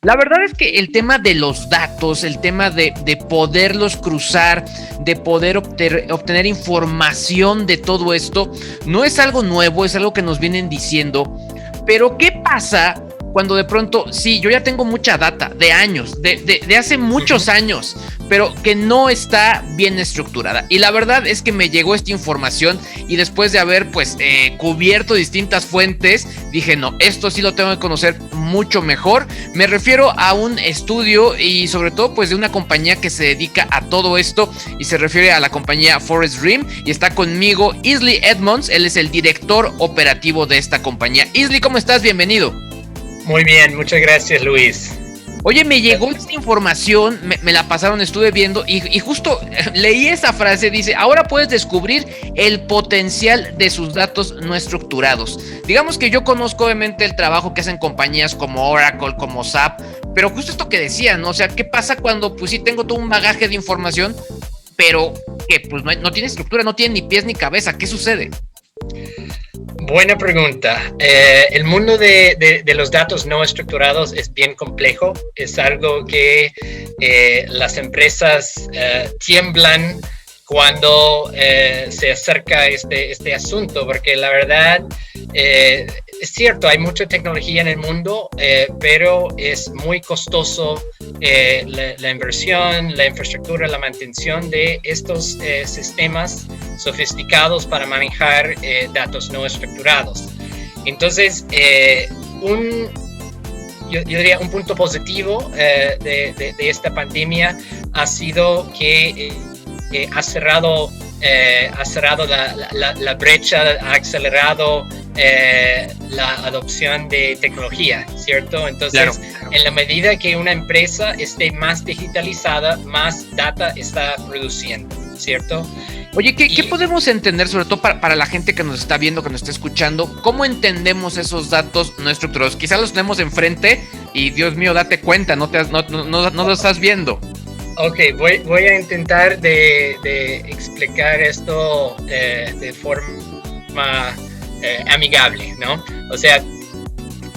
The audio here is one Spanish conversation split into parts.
La verdad es que el tema de los datos, el tema de poderlos cruzar, de poder obtener información de todo esto, no es algo nuevo, es algo que nos vienen diciendo. Pero ¿qué pasa cuando de pronto, sí, yo ya tengo mucha data de años, de hace muchos años, pero que no está bien estructurada? Y la verdad es que me llegó esta información y después de haber pues cubierto distintas fuentes, dije no, esto sí lo tengo que conocer mucho mejor. Me refiero a un estudio y sobre todo pues de una compañía que se dedica a todo esto y se refiere a la compañía Forest Rim, y está conmigo Isley Edmonds, él es el director operativo de esta compañía. Isley, ¿cómo estás? Bienvenido. Muy bien, muchas gracias, Luis. Oye, me llegó esta información, me la pasaron, estuve viendo y justo leí esa frase, dice, ahora puedes descubrir el potencial de sus datos no estructurados. Digamos que yo conozco obviamente el trabajo que hacen compañías como Oracle, como SAP, pero justo esto que decían, ¿no? O sea, ¿qué pasa cuando pues sí tengo todo un bagaje de información, pero que pues no tiene estructura, no tiene ni pies ni cabeza? ¿Qué sucede? Buena pregunta. El mundo de los datos no estructurados es bien complejo. Es algo que las empresas tiemblan cuando se acerca este asunto, porque la verdad es cierto, hay mucha tecnología en el mundo, pero es muy costoso la inversión, la infraestructura, la mantención de estos sistemas sofisticados para manejar datos no estructurados. Entonces, yo diría un punto positivo de esta pandemia ha sido que ha cerrado la brecha, ha acelerado la adopción de tecnología, ¿cierto? Entonces, claro. En la medida que una empresa esté más digitalizada, más data está produciendo, ¿cierto? Oye, ¿qué podemos entender, sobre todo para la gente que nos está viendo, que nos está escuchando? ¿Cómo entendemos esos datos no estructurados? Quizás los tenemos enfrente y, Dios mío, date cuenta, no lo estás viendo. Ok, voy a intentar de explicar esto de forma amigable, ¿no? O sea,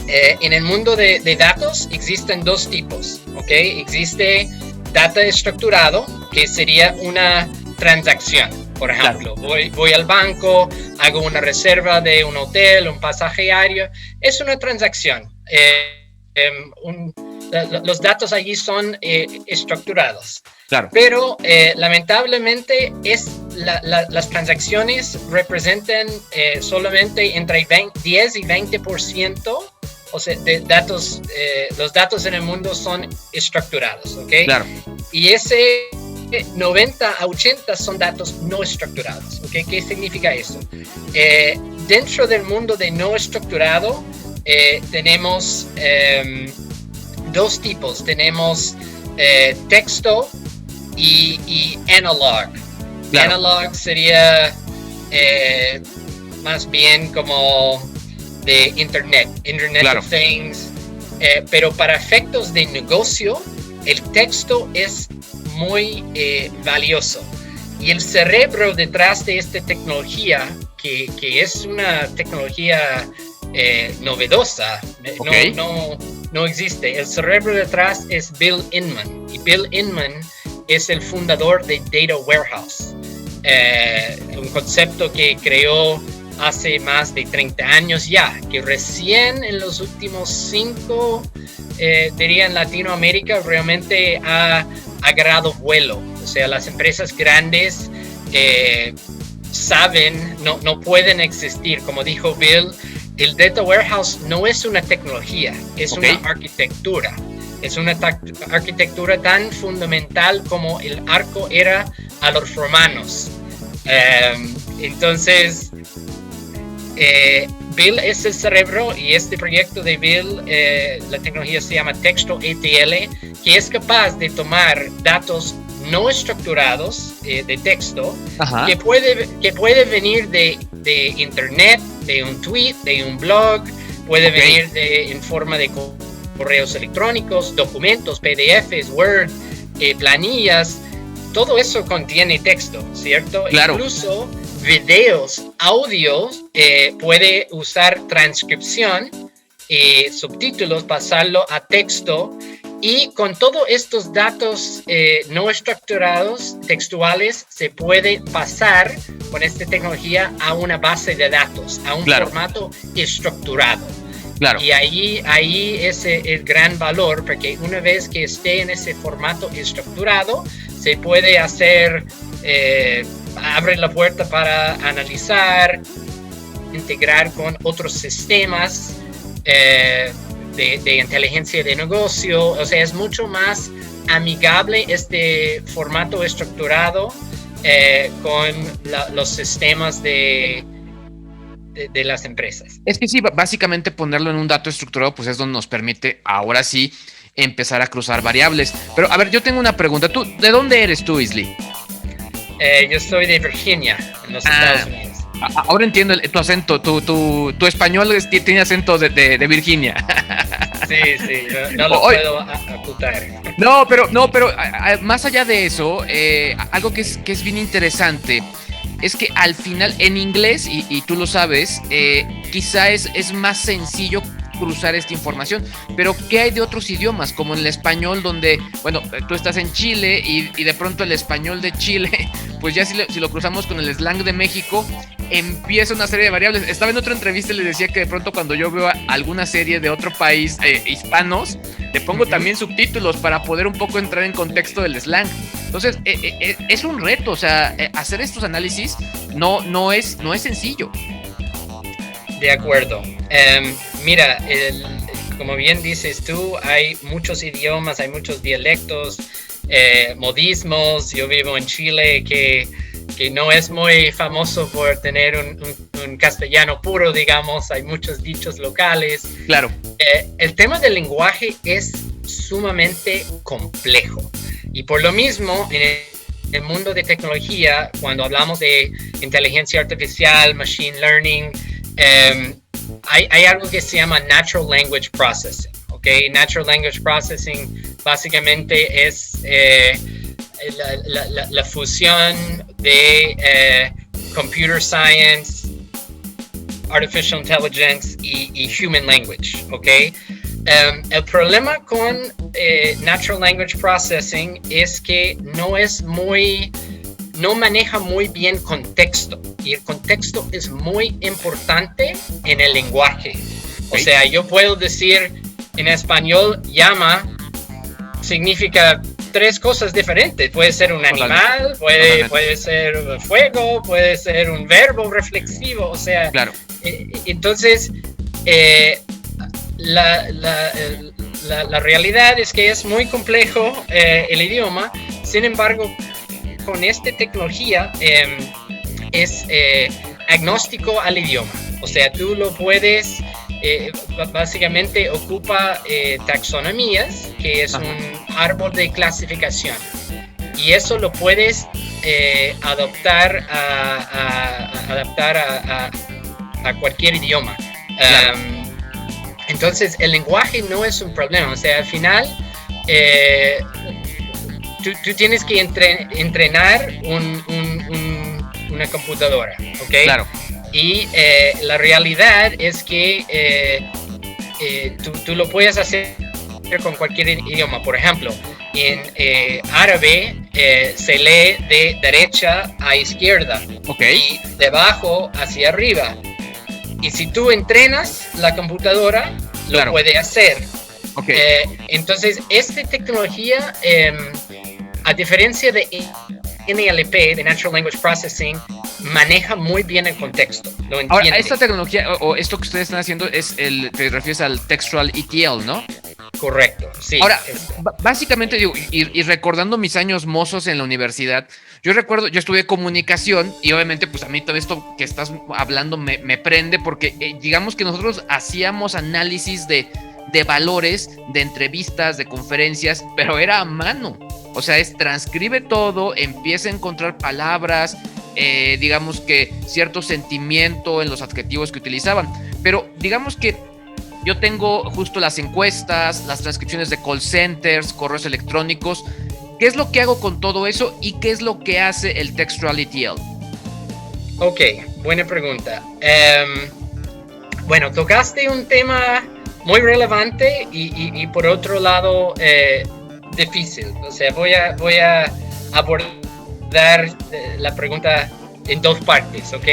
en el mundo de datos existen dos tipos, ¿ok? Existe data estructurado, que sería una transacción. Por ejemplo, claro. voy al banco, hago una reserva de un hotel, un pasaje aéreo. Es una transacción. Los datos allí son estructurados. Claro. Pero lamentablemente las transacciones representan solamente entre 10 y 20%, o sea, de datos, los datos en el mundo son estructurados, ¿ok? Claro. Y ese 90 a 80 son datos no estructurados, ¿ok? ¿Qué significa eso? Dentro del mundo de no estructurado tenemos dos tipos. Tenemos texto y analog. Claro. Analog sería más bien como de Internet claro. of Things, pero para efectos de negocio, el texto es muy valioso. Y el cerebro detrás de esta tecnología, que es una tecnología novedosa, okay. no existe. El cerebro detrás es Bill Inman, y Bill Inman es el fundador de Data Warehouse, un concepto que creó hace más de 30 años ya, que recién en los últimos 5, diría en Latinoamérica, realmente ha agarrado vuelo. O sea, las empresas grandes saben, no pueden existir. Como dijo Bill, el Data Warehouse no es una tecnología, es okay. una arquitectura. Es una arquitectura tan fundamental como el arco era a los romanos. Entonces, Bill es el cerebro, y este proyecto de Bill, la tecnología se llama Texto ETL, que es capaz de tomar datos no estructurados de texto, que puede venir de internet, de un tweet, de un blog, puede okay. venir en forma de correos electrónicos, documentos, PDFs, Word, planillas. Todo eso contiene texto, ¿cierto? Claro. Incluso videos, audios, puede usar transcripción y subtítulos, pasarlo a texto. Y con todos estos datos no estructurados, textuales, se puede pasar con esta tecnología a una base de datos, a un formato estructurado. Claro. Y ahí es el gran valor, porque una vez que esté en ese formato estructurado, se puede hacer, abre la puerta para analizar, integrar con otros sistemas, de inteligencia de negocio. O sea, es mucho más amigable este formato estructurado con los sistemas de las empresas. Es que sí, básicamente ponerlo en un dato estructurado, pues es donde nos permite ahora sí empezar a cruzar variables. Pero a ver, yo tengo una pregunta. ¿Tú, de dónde eres tú, Isli? Yo soy de Virginia, en los Estados Unidos. Ahora entiendo tu acento, tu español tiene acento de Virginia. Sí, no lo puedo ocultar. No, pero más allá de eso, algo que es bien interesante es que al final en inglés, y tú lo sabes, quizá es más sencillo cruzar esta información, pero ¿qué hay de otros idiomas? Como en el español, donde, bueno, tú estás en Chile y de pronto el español de Chile, pues ya si lo cruzamos con el slang de México, empieza una serie de variables. Estaba en otra entrevista y les decía que de pronto cuando yo veo alguna serie de otro país, hispanos, le pongo también subtítulos para poder un poco entrar en contexto del slang. Entonces, es un reto, o sea, hacer estos análisis no es sencillo. De acuerdo. Mira, como bien dices tú, hay muchos idiomas, hay muchos dialectos, modismos. Yo vivo en Chile, que no es muy famoso por tener un castellano puro, digamos. Hay muchos dichos locales. Claro. El tema del lenguaje es sumamente complejo. Y por lo mismo, en el mundo de tecnología, cuando hablamos de inteligencia artificial, machine learning, hay algo que se llama Natural Language Processing. ¿Okay? Natural Language Processing básicamente es la fusión de Computer Science, Artificial Intelligence y Human Language. ¿Okay? El problema con Natural Language Processing es que no maneja muy bien contexto, y el contexto es muy importante en el lenguaje. O sea, yo puedo decir en español llama significa 3 cosas diferentes. Puede ser un animal, puede ser fuego, puede ser un verbo reflexivo. O sea, claro. Entonces la realidad es que es muy complejo el idioma. Sin embargo, con esta tecnología es agnóstico al idioma. O sea, tú lo puedes, básicamente ocupa taxonomías, que es un árbol de clasificación. Y eso lo puedes adaptar a cualquier idioma. Claro. Entonces, el lenguaje no es un problema. O sea, al final, tú tienes que entrenar una computadora, ¿ok? Claro. Y la realidad es que tú lo puedes hacer con cualquier idioma. Por ejemplo, en árabe se lee de derecha a izquierda, okay, y de abajo hacia arriba. Y si tú entrenas la computadora, lo puede hacer. Okay. Entonces, esta tecnología, a diferencia de NLP, de Natural Language Processing, maneja muy bien el contexto. Lo entiende. Ahora, esta tecnología o esto que ustedes están haciendo te refieres al Textual ETL, ¿no? Correcto, sí. Ahora, básicamente digo, y recordando mis años mozos en la universidad, yo recuerdo, yo estudié comunicación y obviamente pues a mí todo esto que estás hablando me prende porque digamos que nosotros hacíamos análisis de valores, de entrevistas, de conferencias, pero era a mano. O sea, transcribe todo, empieza a encontrar palabras, digamos que cierto sentimiento en los adjetivos que utilizaban. Pero digamos que yo tengo justo las encuestas, las transcripciones de call centers, correos electrónicos. ¿Qué es lo que hago con todo eso y qué es lo que hace el Textual ETL? Ok, buena pregunta. Bueno, tocaste un tema muy relevante y por otro lado difícil. O sea, voy a abordar la pregunta en dos partes, ¿ok?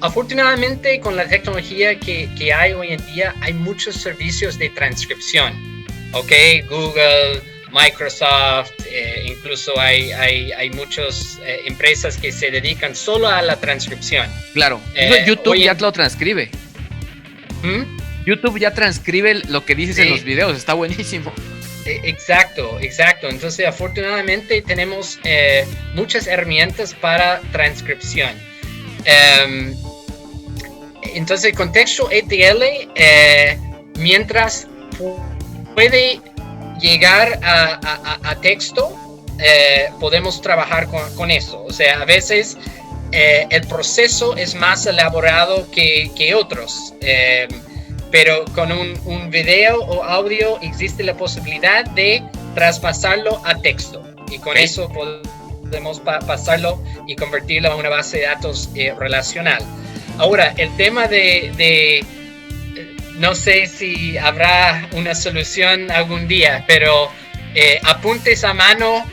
Afortunadamente, con la tecnología que hay hoy en día, hay muchos servicios de transcripción, ¿ok? Google, Microsoft, incluso hay muchas empresas que se dedican solo a la transcripción. Claro, YouTube ya lo transcribe. YouTube ya transcribe lo que dices en los videos, está buenísimo. Exacto. Entonces, afortunadamente tenemos muchas herramientas para transcripción. Entonces, con Textual ATL, mientras puede llegar a texto, podemos trabajar con eso. O sea, a veces el proceso es más elaborado que otros. Pero con un video o audio existe la posibilidad de traspasarlo a texto. Y con eso podemos pasarlo y convertirlo a una base de datos relacional. Ahora, el tema de no sé si habrá una solución algún día, pero apuntes a mano,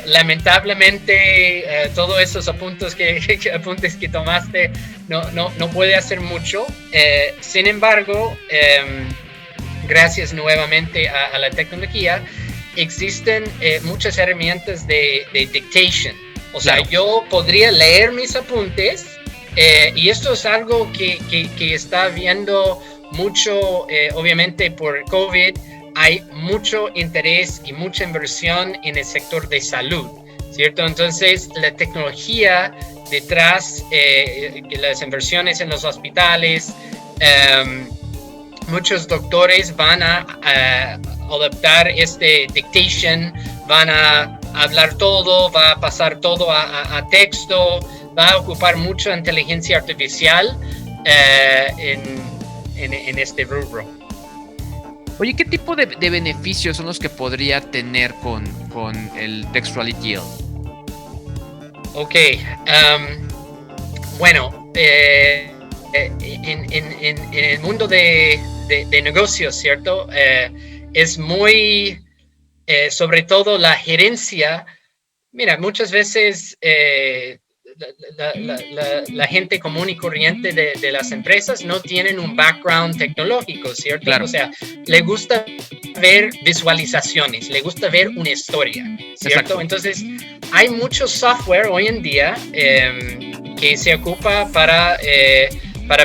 lamentablemente todos esos apuntes que tomaste no puede hacer mucho. Sin embargo, gracias nuevamente a la tecnología, existen muchas herramientas de dictation. O sea, yo podría leer mis apuntes y esto es algo que está viendo mucho, obviamente por COVID. Hay mucho interés y mucha inversión en el sector de salud, ¿cierto? Entonces, la tecnología detrás, las inversiones en los hospitales, muchos doctores van a adoptar este dictation, van a hablar todo, va a pasar todo a texto, va a ocupar mucha inteligencia artificial en este rubro. Oye, ¿qué tipo de beneficios son los que podría tener con el Textual ATL? Ok, bueno, en el mundo de negocios, ¿cierto? Es muy, sobre todo la gerencia. Mira, muchas veces la gente común y corriente de las empresas no tienen un background tecnológico, ¿cierto? Claro. O sea, le gusta ver visualizaciones, le gusta ver una historia, ¿cierto? Exacto. Entonces, hay mucho software hoy en día que se ocupa para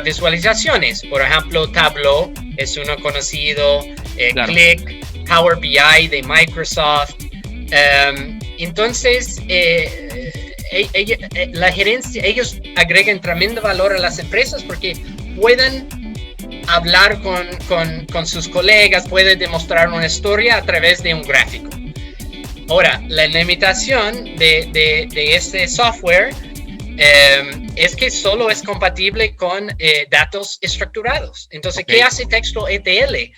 visualizaciones. Por ejemplo, Tableau es uno conocido, Claro. Qlik, Power BI de Microsoft. Entonces, la gerencia, ellos agregan tremendo valor a las empresas porque pueden hablar con sus colegas, pueden demostrar una historia a través de un gráfico. Ahora, la limitación de este software es que solo es compatible con datos estructurados. Entonces, ¿qué hace Textual ATL?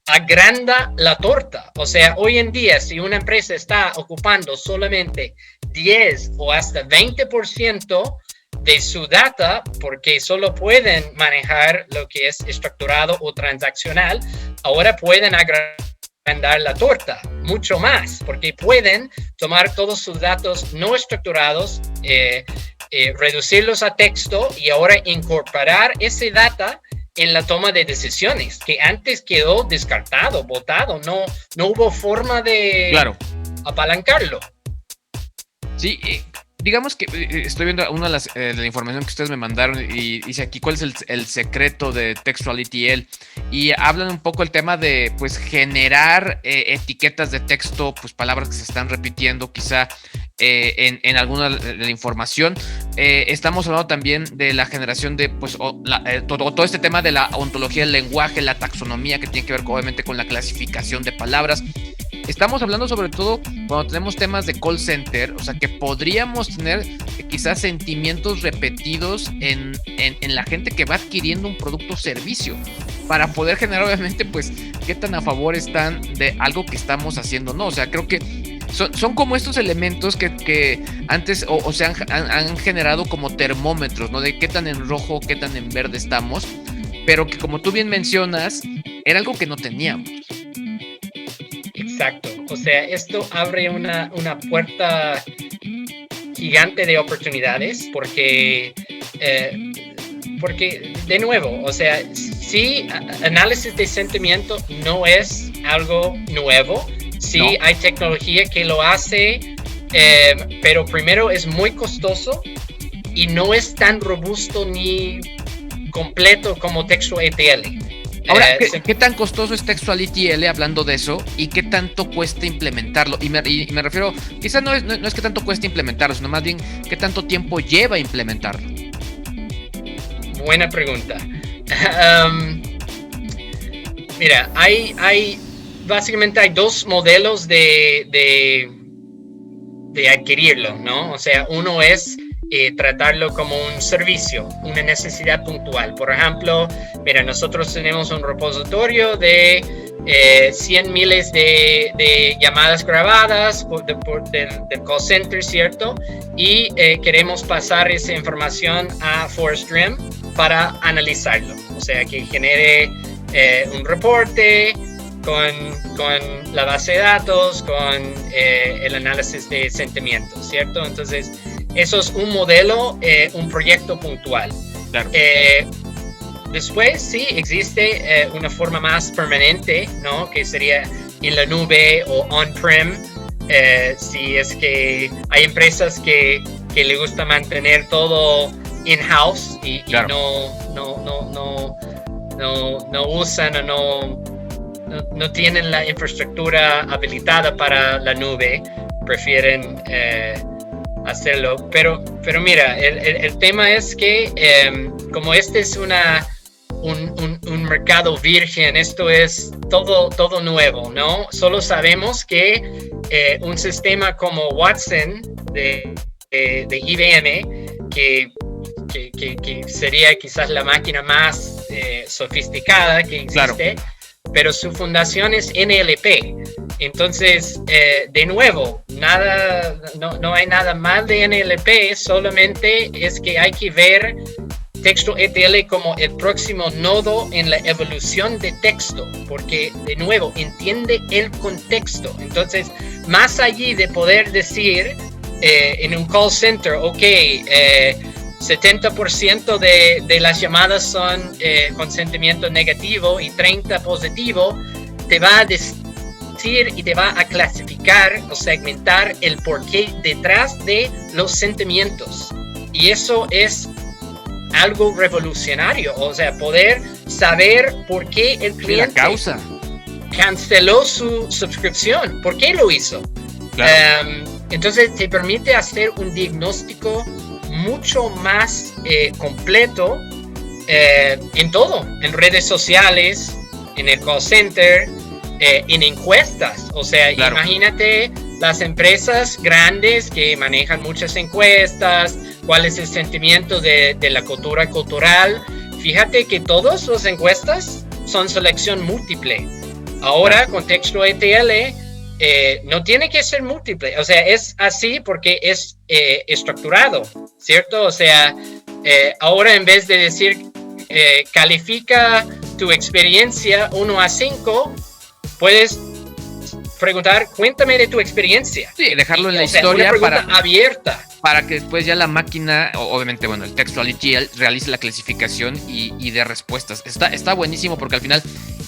Agranda la torta. O sea, hoy en día, si una empresa está ocupando solamente 10 o hasta 20% de su data, porque solo pueden manejar lo que es estructurado o transaccional, ahora pueden agrandar la torta mucho más, porque pueden tomar todos sus datos no estructurados, reducirlos a texto y ahora incorporar ese data en la toma de decisiones, que antes quedó descartado, botado, no hubo forma de apalancarlo. Sí, digamos que estoy viendo una de la información que ustedes me mandaron y dice aquí cuál es el secreto de Textual ATL y hablan un poco el tema de pues generar etiquetas de texto, pues palabras que se están repitiendo quizá en alguna de la información. Estamos hablando también de la generación de pues todo este tema de la ontología del lenguaje, la taxonomía que tiene que ver obviamente con la clasificación de palabras. Estamos hablando sobre todo cuando tenemos temas de call center, o sea que podríamos tener quizás sentimientos repetidos en la gente que va adquiriendo un producto o servicio para poder generar obviamente pues qué tan a favor están de algo que estamos haciendo, ¿no? O sea, creo que son como estos elementos que antes o se han generado como termómetros, ¿no? De qué tan en rojo, qué tan en verde estamos, pero que como tú bien mencionas, era algo que no teníamos. Exacto. O sea, esto abre una puerta gigante de oportunidades porque de nuevo, o sea, sí, análisis de sentimiento no es algo nuevo. Sí, no. Hay tecnología que lo hace, pero primero es muy costoso y no es tan robusto ni completo como TextualETL. Ahora, ¿qué tan costoso es TextualETL hablando de eso? ¿Y qué tanto cuesta implementarlo? Y me refiero, quizás no es que tanto cuesta implementarlo, sino más bien qué tanto tiempo lleva implementarlo. Buena pregunta. Mira, básicamente hay dos modelos de adquirirlo, ¿no? O sea, uno es tratarlo como un servicio, una necesidad puntual. Por ejemplo, mira, nosotros tenemos un repositorio de 100 miles de llamadas grabadas del call center, ¿cierto? Y queremos pasar esa información a ForestRIM para analizarlo. O sea, que genere un reporte con la base de datos, con el análisis de sentimientos, ¿cierto? Entonces, eso es un modelo, un proyecto puntual. Claro. Después, sí, existe una forma más permanente, ¿no? Que sería en la nube o on-prem. Si es que hay empresas que le gusta mantener todo in-house y claro, no usan o no tienen la infraestructura habilitada para la nube, prefieren hacerlo. Pero mira, el tema es que como este es un mercado virgen, esto es todo nuevo, ¿no? Solo sabemos que un sistema como Watson de IBM, que sería quizás la máquina más sofisticada que existe, claro, pero su fundación es NLP. Entonces, de nuevo, no hay nada mal de NLP, solamente es que hay que ver TextualETL como el próximo nodo en la evolución de texto, porque, de nuevo, entiende el contexto. Entonces, más allá de poder decir en un call center, ok, 70% de las llamadas son con sentimiento negativo y 30% positivo, te va a decir y te va a clasificar o segmentar el porqué detrás de los sentimientos. Y eso es algo revolucionario, o sea, poder saber por qué el cliente canceló su suscripción, por qué lo hizo. Claro. Entonces te permite hacer un diagnóstico mucho más completo en todo, en redes sociales, en el call center, en encuestas. O sea, claro, imagínate las empresas grandes que manejan muchas encuestas, cuál es el sentimiento de la cultura cultural. Fíjate que todas las encuestas son selección múltiple. Ahora con TextualETL no tiene que ser múltiple, o sea, es así porque es estructurado, ¿cierto? O sea, ahora en vez de decir califica tu experiencia 1 a 5, puedes preguntar, cuéntame de tu experiencia. Sí, dejarlo en la historia, una pregunta abierta. Para que después ya la máquina, obviamente, bueno, el TextualETL realice la clasificación y dé respuestas. Está buenísimo porque al final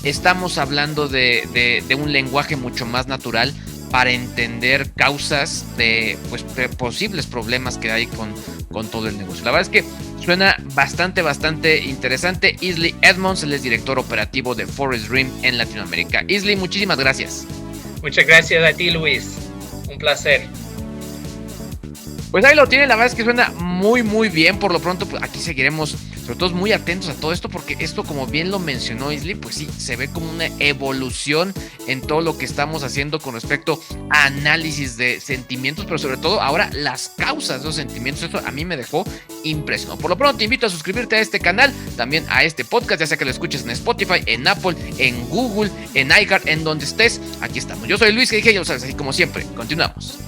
estamos hablando de un lenguaje mucho más natural para entender causas de pues, posibles problemas que hay con todo el negocio. La verdad es que suena bastante interesante. Isley Edmonds, él es director operativo de ForestRIM en Latinoamérica. Isley, muchísimas gracias. Muchas gracias a ti, Luis. Un placer. Pues ahí lo tiene, la verdad es que suena muy bien. Por lo pronto, pues aquí seguiremos, sobre todo muy atentos a todo esto, porque esto, como bien lo mencionó Isley, pues sí, se ve como una evolución en todo lo que estamos haciendo con respecto a análisis de sentimientos, pero sobre todo ahora las causas de los sentimientos. Eso a mí me dejó impresionado. Por lo pronto te invito a suscribirte a este canal, también a este podcast, ya sea que lo escuches en Spotify, en Apple, en Google, en iHeart, en donde estés. Aquí estamos. Yo soy Luis, que dije, ya lo sabes, así como siempre. Continuamos.